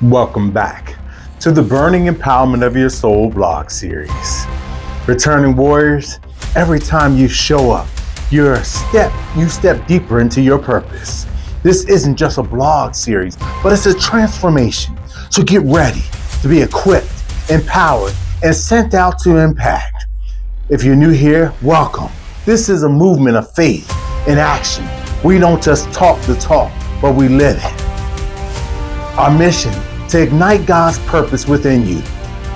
Welcome back to the Burning Empowerment of Your Soul blog series. Returning warriors, every time you show up, you step deeper into your purpose. This isn't just a blog series, but it's a transformation. So get ready to be equipped, empowered, and sent out to impact. If you're new here, welcome. This is a movement of faith in action. We don't just talk the talk, but we live it. Our mission: to ignite God's purpose within you,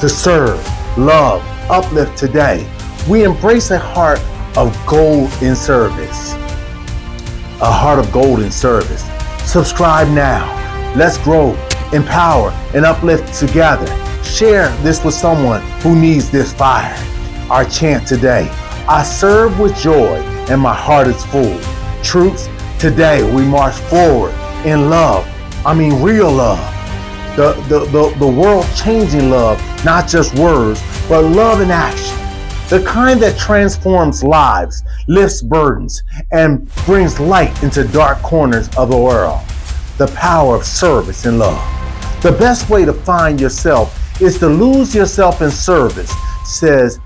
to serve, love, uplift today. We embrace a heart of gold in service. A heart of gold in service. Subscribe now. Let's grow, empower, and uplift together. Share this with someone who needs this fire. Our chant today: I serve with joy and my heart is full. Troops, today we march forward in love. Real love. The world-changing love, not just words, but love in action. The kind that transforms lives, lifts burdens, and brings light into dark corners of the world. The power of service and love. The best way to find yourself is to lose yourself in service, says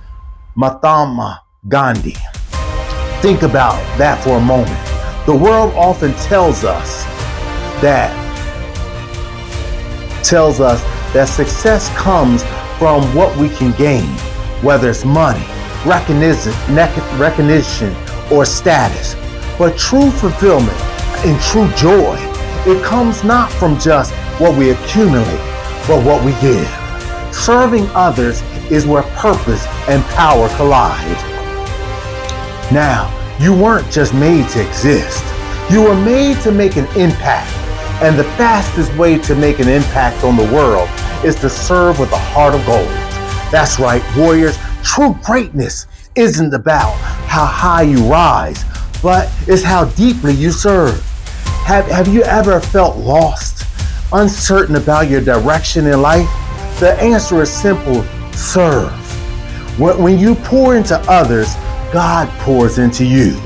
Mahatma Gandhi. Think about that for a moment. The world often tells us that success comes from what we can gain, whether it's money, recognition, or status. But true fulfillment and true joy, it comes not from just what we accumulate, but what we give. Serving others is where purpose and power collide. Now, you weren't just made to exist. You were made to make an impact. And the fastest way to make an impact on the world is to serve with a heart of gold. That's right, warriors. True greatness isn't about how high you rise, but it's how deeply you serve. Have you ever felt lost, uncertain about your direction in life? The answer is simple: serve. When you pour into others, God pours into you.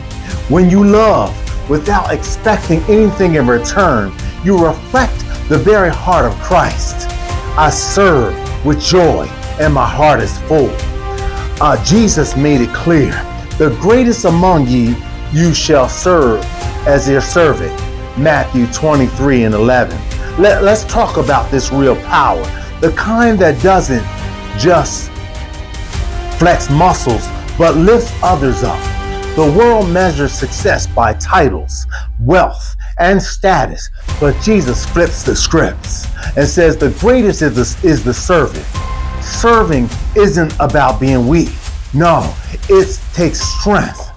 When you love without expecting anything in return, you reflect the very heart of Christ. I serve with joy and my heart is full. Jesus made it clear: the greatest among you shall serve as their servant. Matthew 23:11. Let's talk about this real power, the kind that doesn't just flex muscles, but lifts others up. The world measures success by titles, wealth, and status, but Jesus flips the scripts and says the greatest is the servant. Serving isn't about being weak. No, it takes strength.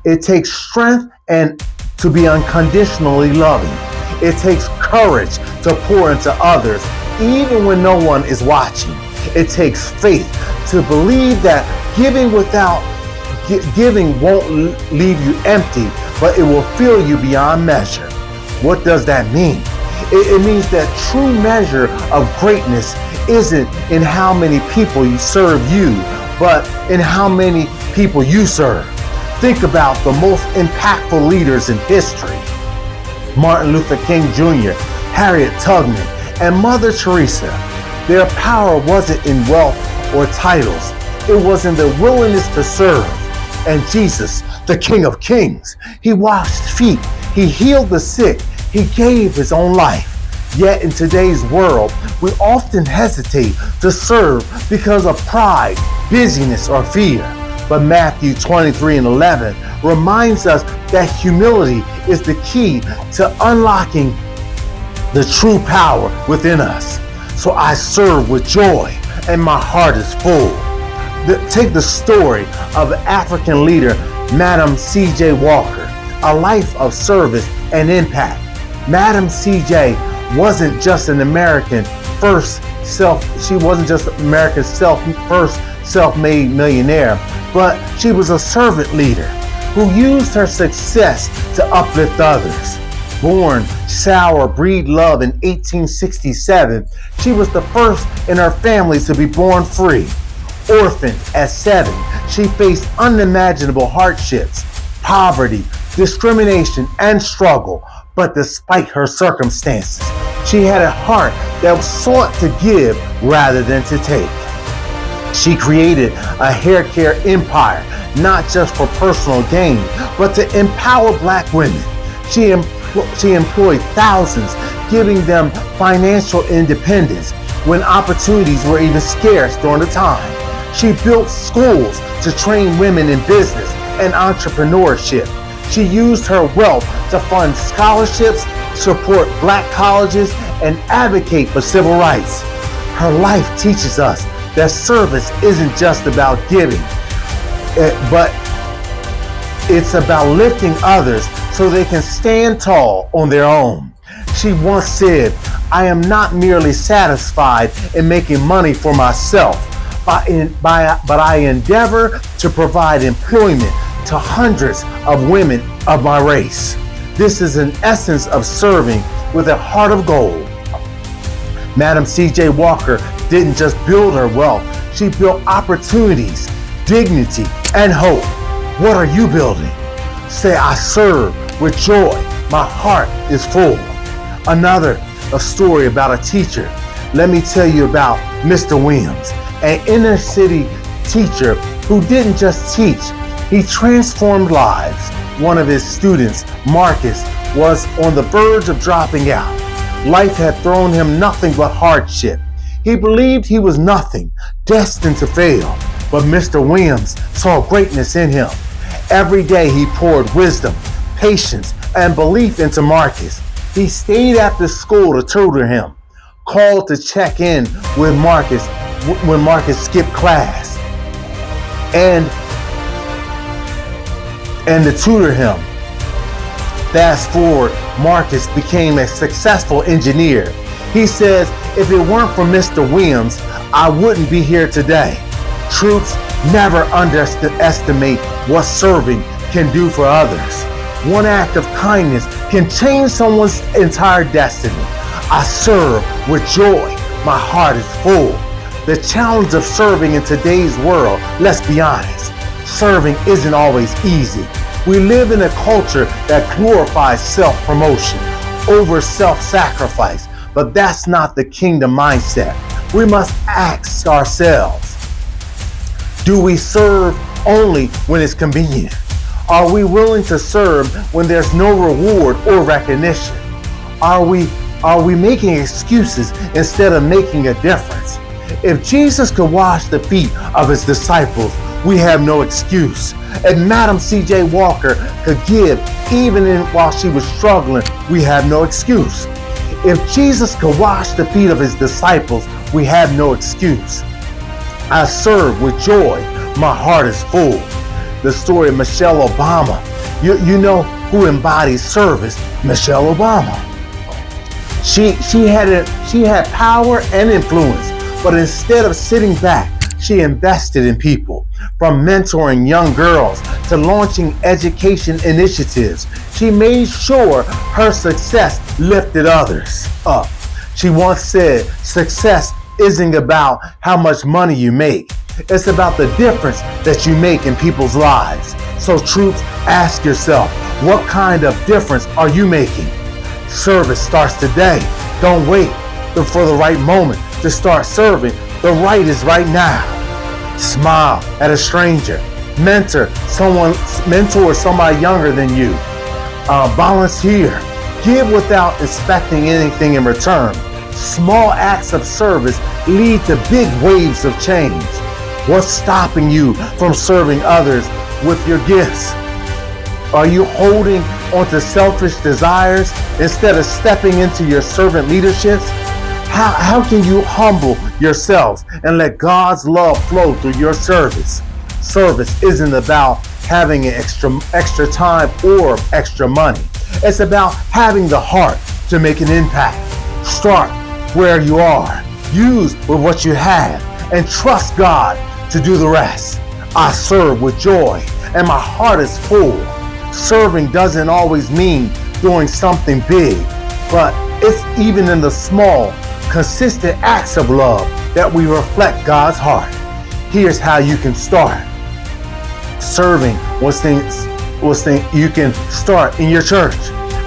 It takes strength and to be unconditionally loving. It takes courage to pour into others even when no one is watching. It takes faith to believe that giving won't leave you empty, but it will fill you beyond measure. What does that mean? It means that true measure of greatness isn't in how many people you serve you, but in how many people you serve. Think about the most impactful leaders in history: Martin Luther King Jr., Harriet Tubman, and Mother Teresa. Their power wasn't in wealth or titles. It was in their willingness to serve. And Jesus, the King of Kings, he washed feet, he healed the sick, he gave his own life. Yet in today's world, we often hesitate to serve because of pride, busyness, or fear. But Matthew 23:11 reminds us that humility is the key to unlocking the true power within us. So I serve with joy and my heart is full. Take the story of African leader Madam C.J. Walker, a life of service and impact. Madam C.J. wasn't just America's first self-made millionaire, but she was a servant leader who used her success to uplift others. Born sour, breed love in 1867, she was the first in her family to be born free. Orphaned at 7, she faced unimaginable hardships, poverty, discrimination, and struggle. but despite her circumstances, she had a heart that sought to give rather than to take. She created a hair care empire, not just for personal gain, but to empower Black women. She employed thousands, giving them financial independence when opportunities were even scarce during the time. She built schools to train women in business and entrepreneurship. She used her wealth to fund scholarships, support Black colleges, and advocate for civil rights. Her life teaches us that service isn't just about giving, but it's about lifting others so they can stand tall on their own. She once said, "I am not merely satisfied in making money for myself, but I endeavor to provide employment to hundreds of women of my race." This is an essence of serving with a heart of gold. Madam C.J. Walker didn't just build her wealth, she built opportunities, dignity, and hope. What are you building? Say, "I serve with joy. My heart is full." A story about a teacher. Let me tell you about Mr. Williams, an inner city teacher who didn't just teach, he transformed lives. One of his students, Marcus, was on the verge of dropping out. Life had thrown him nothing but hardship. He believed he was nothing, destined to fail. But Mr. Williams saw greatness in him. Every day he poured wisdom, patience, and belief into Marcus. He stayed after school to tutor him, called to check in with Marcus when Marcus skipped class, and to tutor him. Fast forward, Marcus became a successful engineer. He says, "If it weren't for Mr. Williams, I wouldn't be here today." Troops, never underestimate what serving can do for others. One act of kindness can change someone's entire destiny. I serve with joy. My heart is full. The challenge of serving in today's world, let's be honest, serving isn't always easy. We live in a culture that glorifies self-promotion over self-sacrifice, but that's not the kingdom mindset. We must ask ourselves, do we serve only when it's convenient? Are we willing to serve when there's no reward or recognition? Are we making excuses instead of making a difference? If Jesus could wash the feet of his disciples, we have no excuse. If Madam C.J. Walker could give even while she was struggling, we have no excuse. If Jesus could wash the feet of his disciples, we have no excuse. I serve with joy. My heart is full. The story of Michelle Obama. You know who embodies service? Michelle Obama. She had power and influence, but instead of sitting back, she invested in people. From mentoring young girls to launching education initiatives, she made sure her success lifted others up. She once said, "Success isn't about how much money you make. It's about the difference that you make in people's lives." So troops, ask yourself, what kind of difference are you making? Service starts today. Don't wait for the right moment to start serving. The right is right now. Smile at a stranger. Mentor somebody younger than you. Volunteer. Give without expecting anything in return. Small acts of service lead to big waves of change. What's stopping you from serving others with your gifts? Are you holding onto selfish desires instead of stepping into your servant leaderships? How can you humble yourself and let God's love flow through your service? Service isn't about having an extra time or extra money. It's about having the heart to make an impact. Start where you are. Use with what you have and trust God to do the rest. I serve with joy and my heart is full. Serving doesn't always mean doing something big, but it's even in the small, consistent acts of love that we reflect God's heart. Here's how you can start. Serving you can start in your church.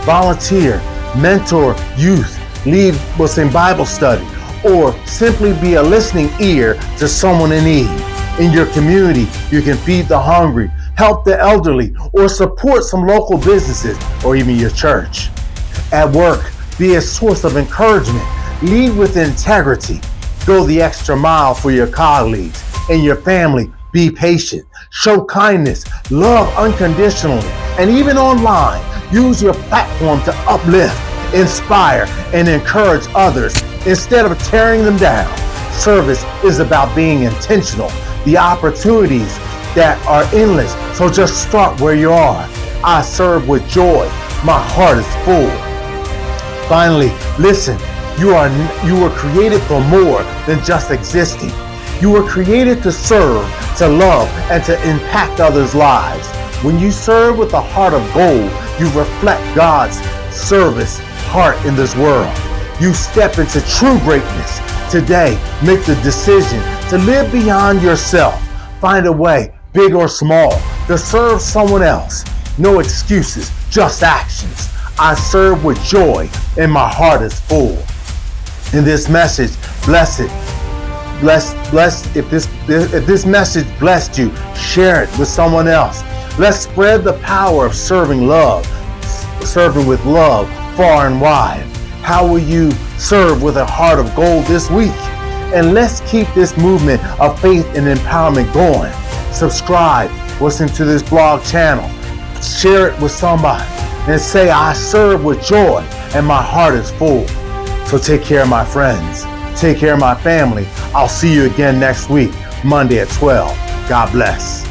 volunteer, mentor youth, lead what's in Bible study, or simply be a listening ear to someone in need. In your community, you can feed the hungry, help the elderly, or support some local businesses, or even your church. At work, be a source of encouragement. Lead with integrity. Go the extra mile for your colleagues. In your family, be patient. Show kindness. Love unconditionally. And even online, use your platform to uplift, inspire, and encourage others instead of tearing them down. Service is about being intentional. The opportunities that are endless, so just start where you are. I serve with joy. My heart is full. Finally, listen, you were created for more than just existing. You were created to serve, to love, and to impact others' lives. When you serve with a heart of gold, you reflect God's service heart in this world. You step into true greatness. Today, make the decision to live beyond yourself. Find a way, big or small, to serve someone else. No excuses, just actions. I serve with joy and my heart is full. In this message, bless if this message blessed you, share it with someone else. Let's spread the power of serving with love far and wide. How will you serve with a heart of gold this week? And let's keep this movement of faith and empowerment going. Subscribe, listen to this blog channel, share it with somebody, and say, I serve with joy and my heart is full. So take care of my friends. Take care of my family. I'll see you again next week, Monday at 12. God bless.